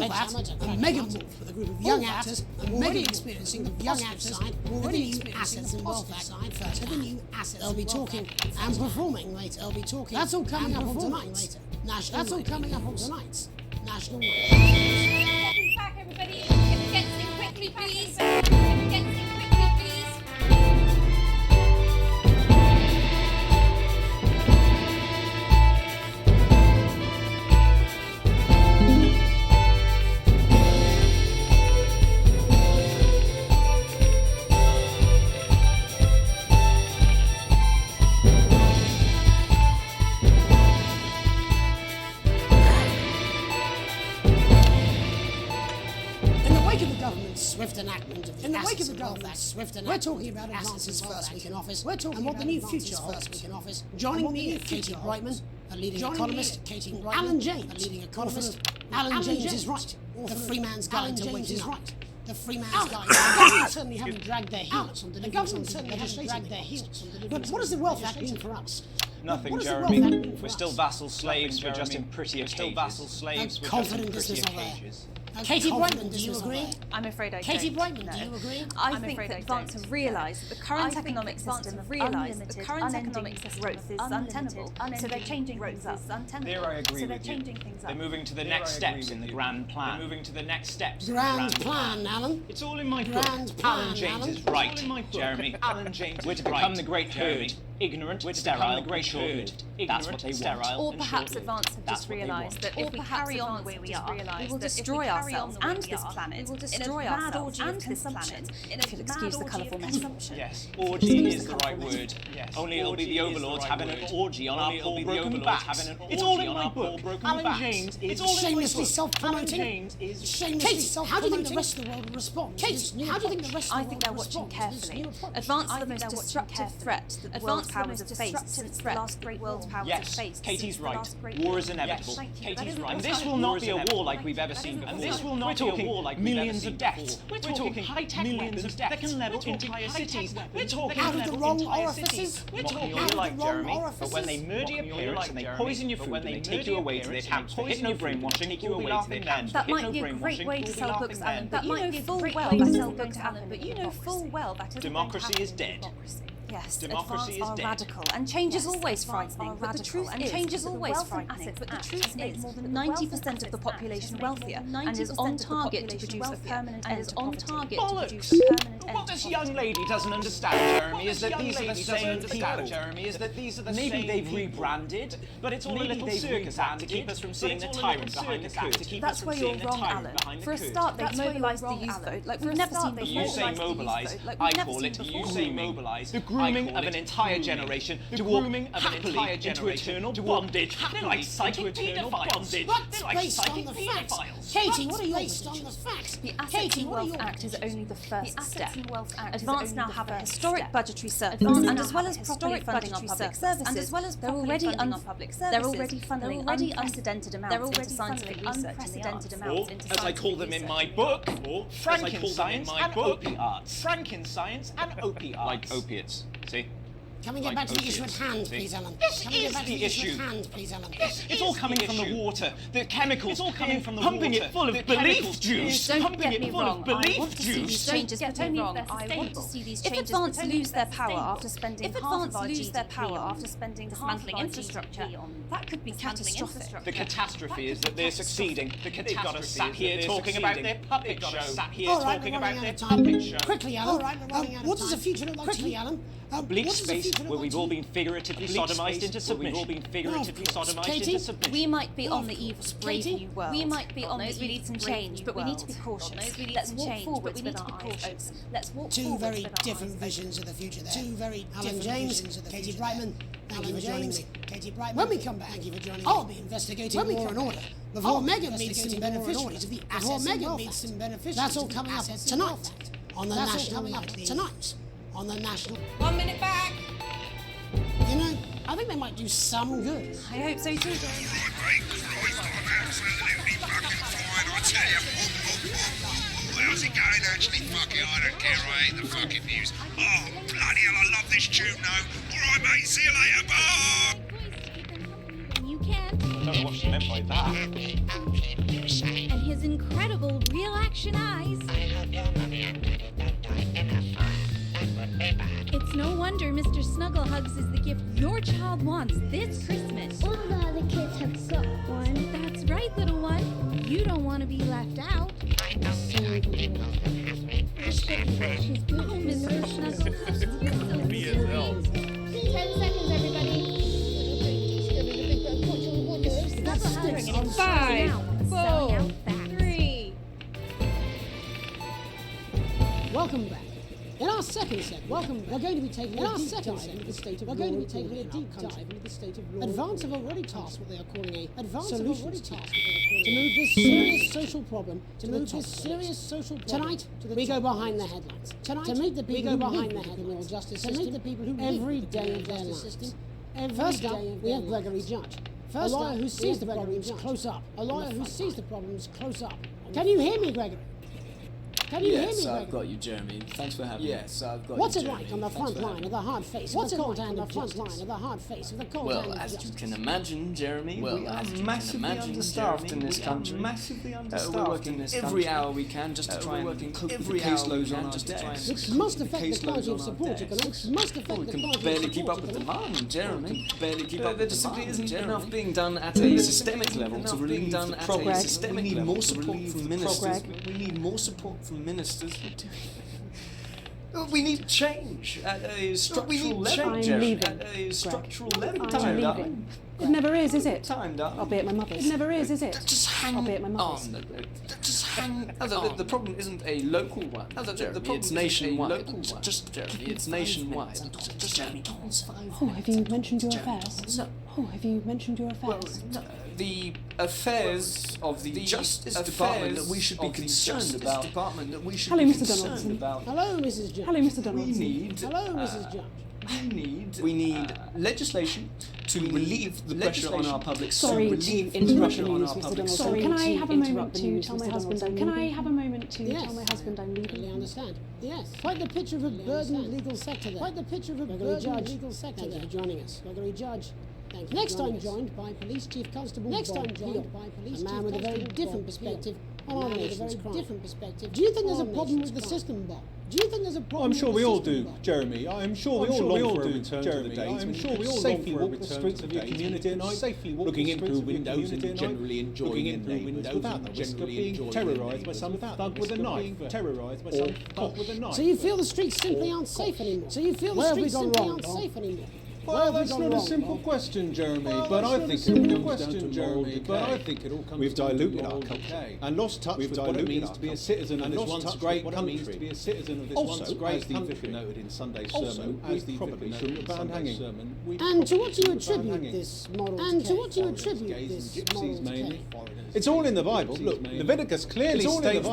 that, and Megan Wolf with a group of young actors, already experiencing the positive side, already new assets and welfare side first. They'll be talking and performing later. That's all coming up on tonight's National Wide. Welcome back, everybody. Can we get in quickly, please? Swift enactment of the Assets and Welfare Swift enactment. We're talking about advances first week in office. And what the new future holds. Joining me are Katie Brightman, a leading economist, Alan James, a leading economist. Alan James is right. The free man's guide to waking up. The free man's guide. The government certainly haven't dragged their heels on the But what does the Wealth Act mean for us? Nothing, Jeremy. We're still vassal slaves. We're just in prettier cages. Confident business over there. Katie Brightman, do you agree? I'm afraid I don't. Katie Brightman, do you agree? I think that Vance have realised that the current economic system of unlimited, unending growth is untenable. So they're changing things up. There I agree with you. They're moving to the next steps in the grand plan. Grand plan, Alan. It's all in my book. Alan James is right, Jeremy. Alan James. We're to become the great herd. Ignorant, sterile, short-lived. That's what they want. Or perhaps Advance have just realised that if we carry on the way we are, we will destroy ourselves and this planet. We will destroy ourselves and this planet. If you'll excuse the colourful metaphor. Yes, orgy is the right word. Only it'll be the overlords having an orgy on our poor broken backs. It's all in my book. Alan James is shamelessly self-promoting. Katie, how do you think the rest of the world will respond? Katie, how do you think the rest of the world will respond? I think they're watching carefully. Advance are the most destructive threat that the world powers have faced since the last great world powers have faced. Katie's right. War is inevitable. Katie's right. And this will not be a war like we've ever seen before. And this will not be a war like millions of deaths. We're talking high-tech millions of deaths that can level entire cities. We're talking out of the wrong orifices. We're talking all like Jeremy, but when they murder your parents and they poison your food and they take you away to their camps for hypno-brainwashing, take you away to their camps. That might be a great way to sell books, Alan. That might be a full well to sell books, Alan. But you know full well that democracy is dead. guest, Democracy advance is are dead. radical, and change is always frightening. But the truth is more than 90% of the population wealthier and is on target to produce a permanent end to poverty. Bollocks! What this young lady doesn't understand, Jeremy, is that these are the same people. Jeremy, is that these are the maybe they've rebranded, but it's all a little circus act to keep us from seeing the tyrant behind the curtain. That's where you're wrong, Alan. For a start, they've mobilised the youth vote like we've never seen before. You say mobilise, I call it. You say mobilise. The grooming of an entire generation to walk happily into eternal bondage. They're like psychic paedophiles. What's based on the facts? Katie, what are you based on the facts? The Assets and Wealth Act is only the first step. Advance now have a historic budgetary surplus, and as well as properly funding our public services, they're already funding unprecedented amounts into scientific research in the arts. Or, as I call them in my book, Frankenscience and opiates. Frankenscience and opiates. Like opiates, see? Can we get back to the issue at hand, please, Alan? This is the issue. It's all coming from the water. The chemicals. It's all coming from the water. Pumping it full of belief juice. Don't get me wrong. I want to see these changes put me wrong. I want to see these changes. If Advance lose their power after spending half of our GDP dismantling infrastructure, that could be catastrophic. The catastrophe is that they're succeeding. They've got us sat here talking about their puppet show. Talking about their puppet show. Quickly, Alan. What does the future look like to you, Alan? Bleak space where we've all been figuratively sodomized into submission. We might be on the eve of brave new world. We might be on the eve we need some change, but we need to be cautious. Let's walk forward, but we need to be cautious. Let's walk Two very different visions of the future there. Two very Alan James, Katie Brightman, thank you for joining me. Katie Brightman. When we come back, thank you for joining me. I'll be investigating law and order. Before Megan meets some beneficiaries of the assets and wealth. That's all coming up tonight on the National Tonight on the National. 1 minute back. You know, I think they might do some good. I hope so too. How's it going actually? Fuck it, I don't care, I hate the fucking news. Oh, bloody hell, I love this tune though. Alright mate, see you later, bye! When you can. I don't know what she meant by that. And his incredible real action eyes. It's no wonder Mr. Snugglehugs is the gift your child wants this Christmas. All the other kids have got one. That's right, little one. You don't want to be left out. She's good. Oh, Mr. Snugglehugs. BSL. 10 seconds, everybody. Snugglehugs. 5, 4, 3. Welcome back. In our second set, we're going to be taking a deep dive into the state of law Advance have already tasked what they are calling a solutions task to move this serious social problem to the top. Tonight, we go behind the headlines. To meet the people who behind the criminal justice system every day of their lives. First up, we have Gregory Judge. A lawyer who sees the problems close up. Can you hear me, Gregory? Yes, I've got you, Jeremy. Thanks for having me. Yes, I've got What's you, it Jeremy. like on the front line of the hard face? What's it like on the front line of the hard face of the cold hand Well, of as justice? you can imagine, Jeremy, We are massively understaffed in this country. Massively understaffed we're working in this every country. hour we can just to try and cope with the caseloads on our desks. Which must affect the quality of support economics. We can barely keep up with demand, Jeremy. Barely keep up. There just simply isn't enough being done at a systemic level to relieve the problem. We need more support from ministers. We need more support from ministers. We need change at a structural level, Jeremy. At a structural level. I'm leaving. It never is it? Time, darling. I'll be at my mother's. It never is it? Just hang I'll be at my mother's. on. Just hang on. The problem isn't a local one. Jeremy, it's nationwide. Jeremy, it's nationwide. Just Jeremy, Oh, have you mentioned your affairs? No. Oh, have you mentioned your affairs? The affairs of the Justice Department that we should be concerned about. Hello, Mr. Donaldson. Hello, Mrs. Judge. Hello, Mr. Donaldson. Hello, Mrs. Judge. We need legislation to relieve the pressure on our public. Sorry to interrupt the news, Mr. Donaldson. Can I have a moment to tell my husband I'm leaving? Can I have a moment to tell my husband I'm leaving? I understand. Yes. Quite the picture of a burdened legal sector there. Quite the picture of a burdened legal sector there. Thank you for joining us. Gregory Judge. Next time joined by Police Chief Constable a man with a very different perspective on a very different perspective. Do you think there's a problem with the system, Bob? Do you think there's a problem? I'm sure with we the all system, do, Bob? Jeremy. I'm sure we all do, Jeremy. I'm sure we all safely walk the streets of your community at night, safely looking in through windows and generally enjoying it through windows without the risk of being terrorised by some thug with a knife, terrorised by some thug with a knife. So you feel the streets simply aren't safe anymore? So you feel the streets simply aren't safe anymore? Well, that's not a simple question, Jeremy, but I think it all comes down to moral decay. We've diluted our culture and lost touch with what it means to be a citizen of this once great country. Also, as the vicar noted in Sunday's sermon, as the probably shouldn't have banned hanging. And to what do you attribute this moral decay? And to what do you attribute this moral decay? It's all in the Bible. Look, Leviticus clearly states that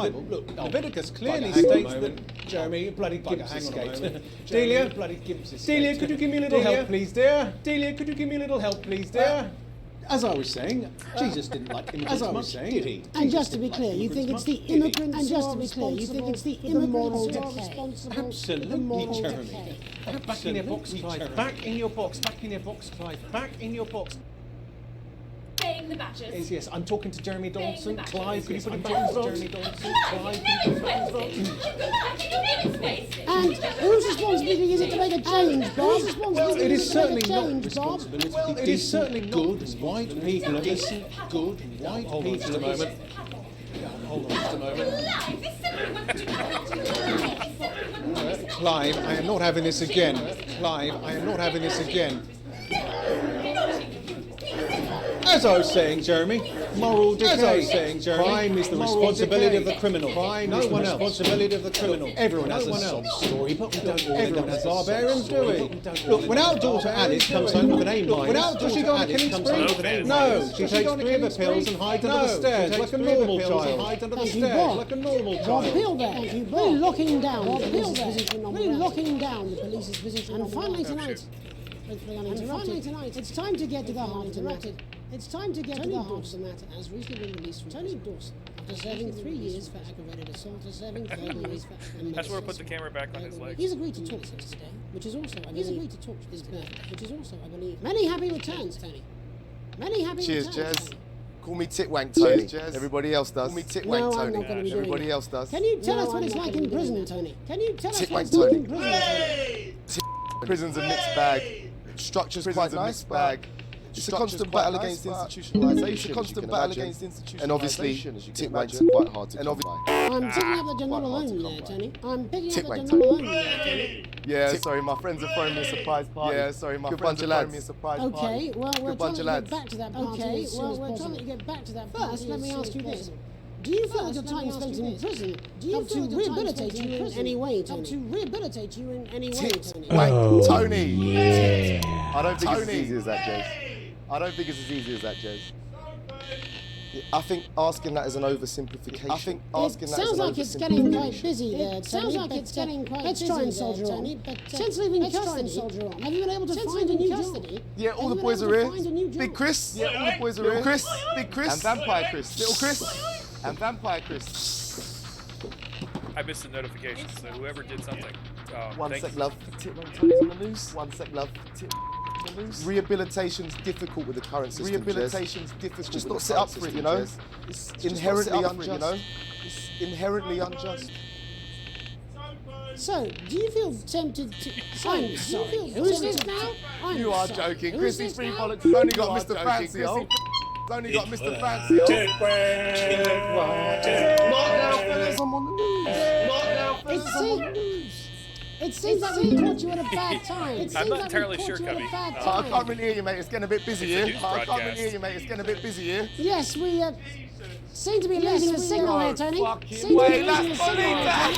Jeremy, bloody Gibbs escaped. Delia, could you give me a little help, please, dear? Delia, could you give me a little help, please, dear? As I was saying, Jesus didn't like immigrants much, did he? And just to be clear, you think it's the immigrants and just to be clear, you think it's the immigrants who are responsible Absolutely, Jeremy. Back in your box, Clive. Back in your box. Back in your box, Clive. Back in your box. Paying the batches. Yes, I'm talking to Jeremy Donaldson. Batches. Clive, could you put it back in Jeremy Donaldson? Clive, could you put it back in And whose responsibility is it to make a change, Bob? Well, it is certainly not change, responsibility. Well, it is certainly good white people. Decent, good white people. Hold on just a moment. Hold on just a moment. Clive, I am not having this again. Clive, I am not having this again. As I was saying, Jeremy, moral decay. As I was saying, Jeremy, crime is the responsibility of the criminal. Crime is the responsibility of the criminal. Everyone has a sob story, but we don't all live as barbarians, do we? Look, when our daughter Alice comes home with an A minus, does she go on a killing spree? No, she takes liver pills and hides under the stairs like a normal child. Hides under the stairs like a normal Bob child. Pilbeck, really locking down the police's position on really locking down the police's position. And finally tonight, it's time to get to the heart of the matter. It's time to get to the heart of the matter. Has recently been released from Tony Dawson after serving 3 years for aggravated assault, serving 30 years for That's where I put the camera back on his leg. He's agreed to talk to us today, which is also, I believe, his birthday, which is also, I believe, many happy returns, Tony. Many happy Cheers, returns. Jez. Call me Titwank Tony. Cheers, Jez. Everybody else does. Call me Titwank No, I'm Tony. not gonna be doing Everybody that. else does. Can you tell us what it's like in prison, Tony? Can you tell us what Titwank it's like Tony. in prison, Tony? Prison's a mixed bag. Structure's quite nice, bag. It's a constant battle against institutionalisation. It's a constant battle against institutionalisation. And obviously, Titwank's quite hard to come by. I'm picking up that you're not alone there, Tony. I'm picking up that Titwank you're not alone there, Tony. Yeah, sorry, my friends are throwing me a surprise party. Yeah, sorry, my friends are throwing me a surprise party. Okay, well, we're Good trying bunch to of get lads. back to that party as soon as possible. Get back to that party. First, let me ask you this. Do you feel that your time spent in prison helped to rehabilitate you in any way, Tony? To rehabilitate you in any way, Tony? Wait, Tony! Yeah. I don't think it's as easy as that, Jez. I don't think it's as easy as that, Jez. I think asking that is an oversimplification. I think asking that is an oversimplification. Sounds like it's getting quite busy there, Tony. Sounds like it's getting quite busy. Let's try and soldier on. Since leaving custody, have you been able to find a new job? Yeah, all the boys are here. Big Chris. Yeah, all the boys are here. Little Chris. Big Chris. And Vampire Chris. Little Chris. And Vampire Chris. I missed the notification, so whoever did something. One thank sec, you. love. Titwank's on the loose. One sec, love. Rehabilitation's difficult with the current system. Rehabilitation's difficult. Just not set up for it, you know. It's inherently unjust. You know. It's inherently unjust. So, do you feel tempted to... I'm sorry. Who's this now? You are joking. Chrissy Free Bollocks has only got Mr. Fancy. It's only got Mr. Fancy. Not now, fellas. I'm on the news. Not now, fellas. I'm on the news. It seems like we caught you at a bad time. I'm not entirely sure, Cubby. I can't really hear you, mate. It's getting a bit busy here. I can't really hear you, mate. It's getting a bit busy here. Yes, we seem to be losing a signal here, Tony. Wait, that's Bonitas!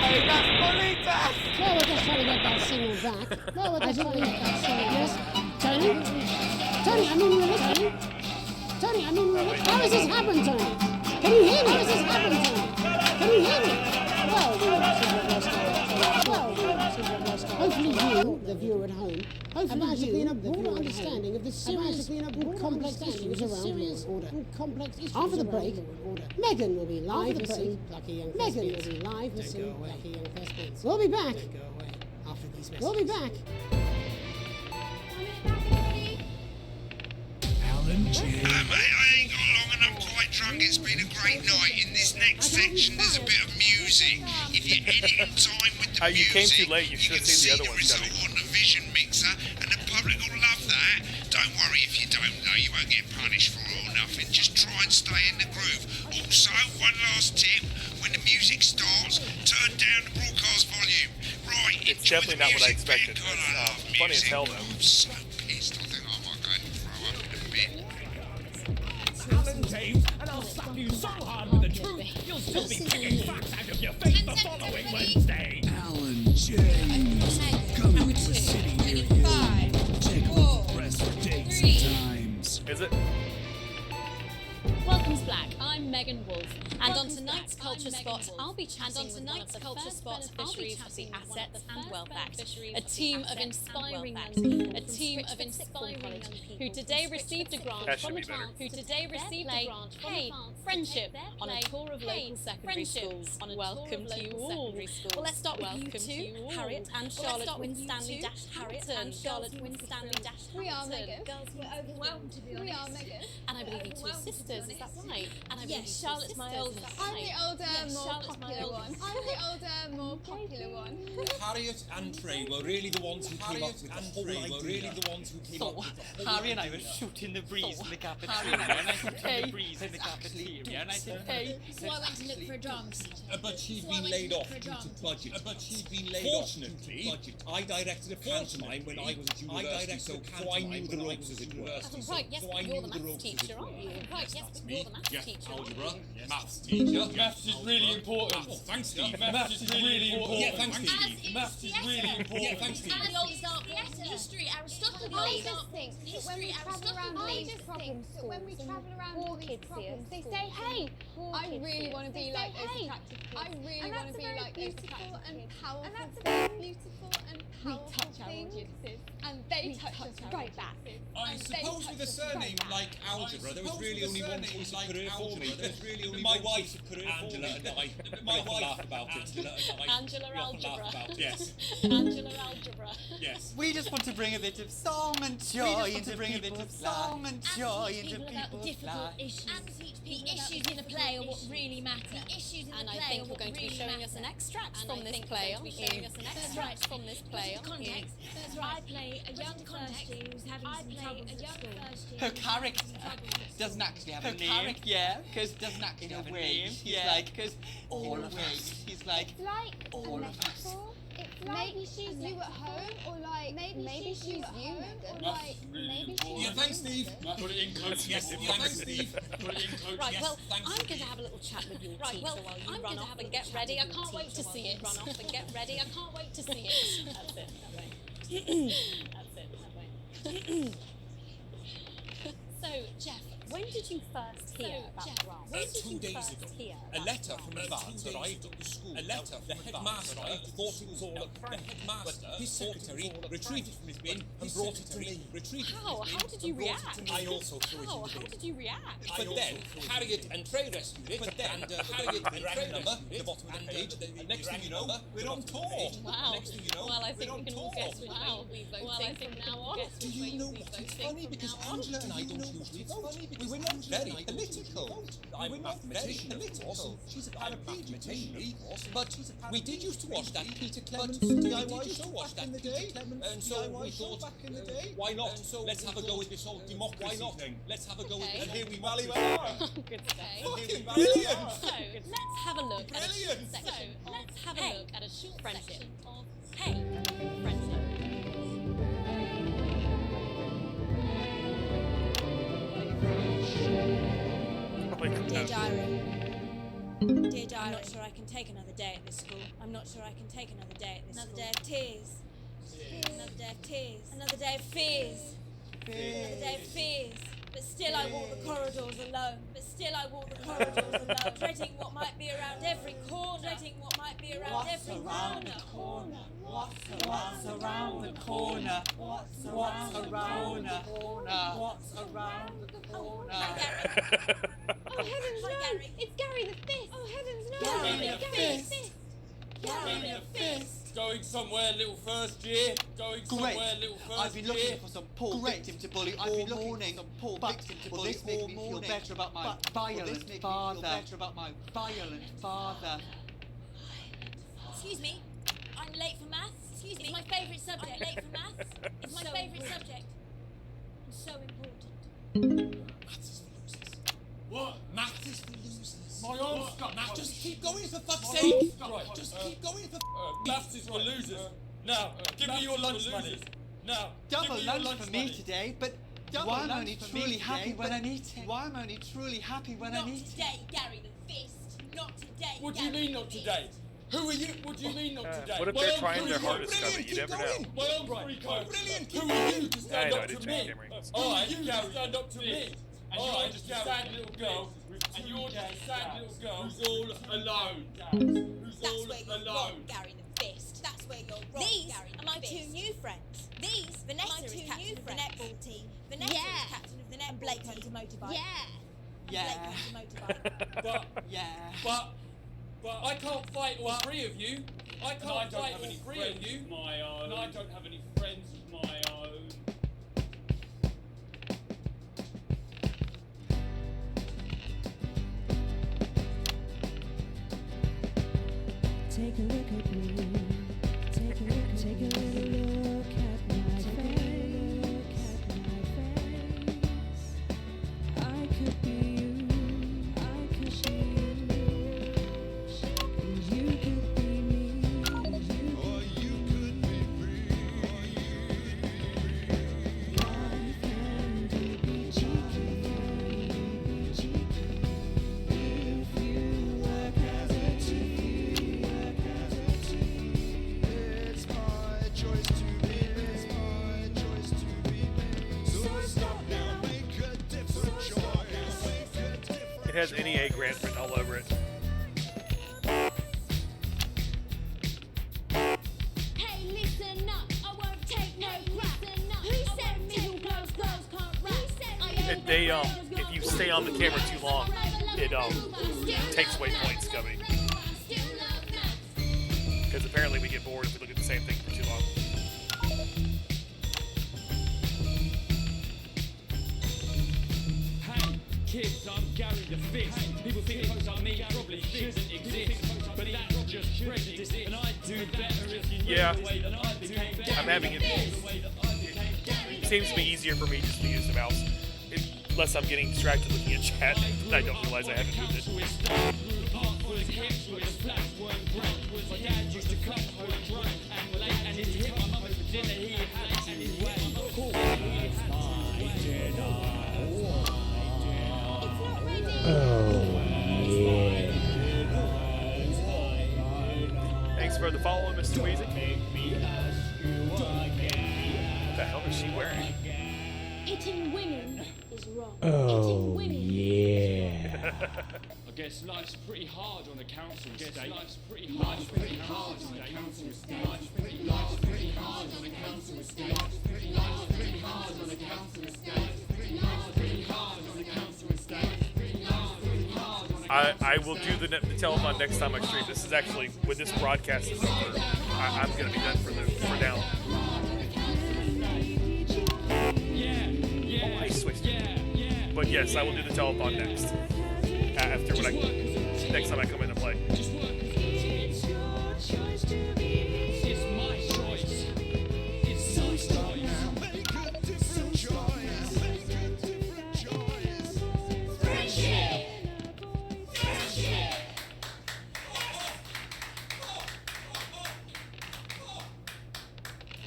Hey, that's Bonitas! No, we're just trying to get that signal back. No, we're just trying to get that signal. Yes, Tony, I mean, we're listening. Tony, I mean, we're listening. How has this happened, Tony? Can you hear me? How has this happened, Tony? Can you hear me? Hopefully you, the viewer at home, hopefully you gain a broader understanding of the serious and complex issues around law and order. After the break, Megan will be live missing plucky young thespians. Megan will be live missing plucky young thespians. We'll be back. After these messages. We'll be back. Alan G. Mate, I ain't got long and I'm quite drunk. It's been a great night in this section there's a bit of music. If you edit in time with the You came music, too late. You should have see seen the other one, result Debbie. on the Vision Mixer, and the public will love that. Don't worry if you don't know, you won't get punished for it or nothing. Just try and stay in the groove. Also, one last tip, when the music starts, turn down the broadcast volume. Right, It's definitely not what I expected. It's funny as hell, though. I'm so pissed, I think I might go and throw up in a bit. Alan James, and I'll slap you so hard with the truth, you'll still be picking facts out of your face the following Wednesday. Alan James, coming to a city near you. Check out the press for dates and times. Is it? Welcome to Black. I'm Megan Wolf, and on tonight's Culture Spot, I'll be chatting with one of the first beneficiaries of the Assets and Wealth Act, a team of inspiring young people, who today received a grant from the Friendship on a tour of local secondary schools. Welcome to you all. Well, let's start with you two, Harriet and Charlotte Winstanley Hamilton. We are Megan. Girls, we're overwhelmed to be honest. We are Megan. And I believe you two sisters, is that right? And I believe Charlotte's my older. I'm the older, more popular one. I'm the older, more popular one. Harriet and Trey were really the ones who came up with the whole idea. Harry and I were shooting the breeze in the cafeteria, and I said, the breeze in the cafeteria, and I said, hey. So I went to look for a drums teacher. But she'd been laid off due to budget. Fortunately, I directed a pantomime when I was at university, so I knew the ropes, as it were. Right, yes, but you're the maths teacher, aren't you? Right, yes, but you're the maths teacher. Algebra, maths teacher. Maths is really important. Oh, thanks, Steve. Maths is really important. Yeah, thanks, Steve. Maths is really important. Yeah, thanks, Steve. And the oldest art form, history, Aristotle. I just think that when we travel around these problem schools, when we travel around all these problems, they say, hey, I really want to be like those attractive kids. I really want to be like those attractive and powerful. And that's a very beautiful and powerful thing. And they touch us right back. I suppose with a surname like Algebra, there was really only one choice of career for me. My wife, Angela, and I. My wife laugh about it. Angela Algebra. Yes. Angela Algebra. Yes. We just want to bring a bit of song and joy into people's song and joy into people's lives. And teach people the issues in a play are what really matter. And I think you're going to be showing us an extract from this play, aren't you? That's right, from this play, aren't you? That's right. I play a young first year who's having some troubles at school. Her character doesn't actually have a name. Yeah, because doesn't actually have a name. He's like, because all of us. He's like, all of us. It's like maybe she's you at home, or like maybe she's you, or like maybe she's. Yeah, thanks, Steve. Put it in quotes. Yes, thanks, Steve. Put it in quotes. Right, yes, well, thanks. I'm going to have a little chat with your teacher while you run off and get ready. I can't wait to see it. Run off and get ready. I can't wait to see it. That's it. That way. That's it. That way. So, Jeff, when did you first hear about grants? 2 days ago. A letter from Advance arrived at the school. A letter from the headmaster thought it was all a prank. The headmaster, his secretary, retrieved it from his bin and brought it to me. How? How did you react? I also threw it in the bin. How did you react? But then Harriet and Trey rescued it, and Harriet and Trey number at the bottom of the page. Next thing you know, we're on tour. Wow. Next thing you know, well, I think we can all guess which way we'll be voting from now on. Do you know what? It's funny because Angela and I don't usually vote. We were not very political. I'm not very political. She's a paraplegic, but we did used to watch that Peter Clements DIY show back in the day, and so we thought, why not? So let's have a go with this whole democracy thing. Let's have a go with it, and here we are. Good stuff. Brilliant. So let's have a look at a short section. Let's have a look at a short section of Friendship. Dear Diary. Dear Diary, I'm not sure I can take another day at this school. I'm not sure I can take another day at this school. Another day of tears. Another day of tears. Another day of fears. Another day of fears. But still I walk the corridors alone. But still I walk the corridors alone. Dreading what might be around every corner. Dreading what might be around every corner. What's around the corner? What's around the corner? What's around the corner? Oh heavens no! Gary. It's Gary the Fist. Oh heavens no! Gary the Fist. Gary the Fist. Going somewhere, little first year. Going somewhere, little first year. I've been looking for some poor victim to bully all morning. But will this make me feel better about my violent father? Excuse me, I'm late for maths. Excuse me, it's my favourite subject. Late for maths. It's my favourite subject. It's so important. Maths is for losers. What? Maths is for losers. My arm's got maths. Just keep going for fuck's sake. Right. Just keep going for Maths is for losers. Now, give me your lunch money. Now, double lunch for me today, but why am I only truly happy when I'm eating? Why am I only truly happy when I'm eating? Not today, Gary the Fist. Not today. What do you mean not today? Who are you? What do you mean not today? What if they're trying their hardest, Scubby? You never know. My arm's pretty cold. Brilliant. Who are you to stand up to me? Alright, you stand up to me. And you're just a sad little girl. And you're just a sad little girl who's all alone. Who's all alone. Gary the Fist. That's where you're wrong. These are my two new friends. Vanessa is captain of the netball team. Vanessa is captain of the netball team. And Blake owns a motorbike. But I can't fight all three of you. I can't fight all three of you. And I don't have any friends of my own. Take a look at me. Take a look at my face. I could be you. I could be you. And you could be me. Or you could be free. Life can be cheeky. If you work as a team. It's my choice to be made. So stop now, make a different choice. It has NEA grant written all over it. Hey, listen up. I won't take no crap. Who said middle girls can't rap? They if you stay on the camera too long, it takes away points, Scubby. Because apparently we get bored if we look at the same thing for too long. Hey, kids, I'm Gary the Fist. People think folks like me probably shouldn't exist. But that's just prejudice, and I'd do better if you knew the way that I became better. I'm having it seems to be easier for me just to use the mouse. Unless I'm getting distracted looking at chat and I don't realize I haven't moved it. My dad used to come home drunk and late, and he'd hit my mum for dinner. He had it anyway. Thanks for the follow, Mr. Weezy. What the hell is she wearing? Eating women is wrong. Oh, yeah. I guess life's pretty hard on a council estate. Life's pretty hard on a council estate. Life's pretty hard on a council estate. Life's pretty hard on a council estate. I will do the telethon next time I stream. This is actually, when this broadcast is over, I'm going to be done for now. Oh, I switched. But yes, I will do the telethon next. After next time I come in and play. It's my choice. It's my choice. Make a different choice. Make a different choice. Friendship.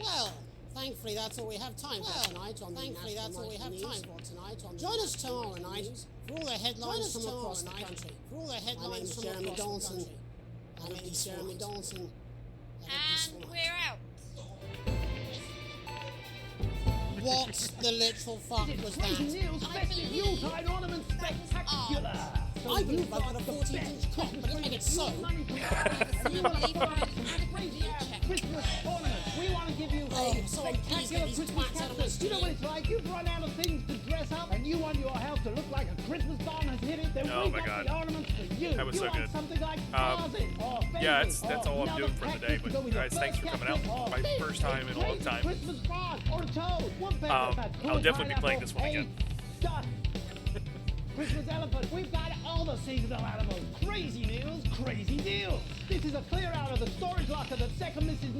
Well, thankfully that's all we have time for tonight on Join us tomorrow night for all the headlines from across the country. My name's Jeremy Donaldson. And we're out. What the literal fuck was that? Yuletide ornament spectacular. I would have loved a 14-inch cock, but didn't make it so. Christmas ornaments. We want to give you spectacular Christmas caps. You know what it's like? You've run out of things to dress up, and you want your house to look like a Christmas bomb has hit it. Then Oh we my got God. the ornaments for you. That was so good. Yeah, that's all I'm doing for the day. But guys, thanks for coming out. My first time in a long time. I'll definitely be playing this one again. Christmas elephant, we've got all the seasonal animals. Crazy news, crazy deals. This is a clear out of the storage locker that second Mrs.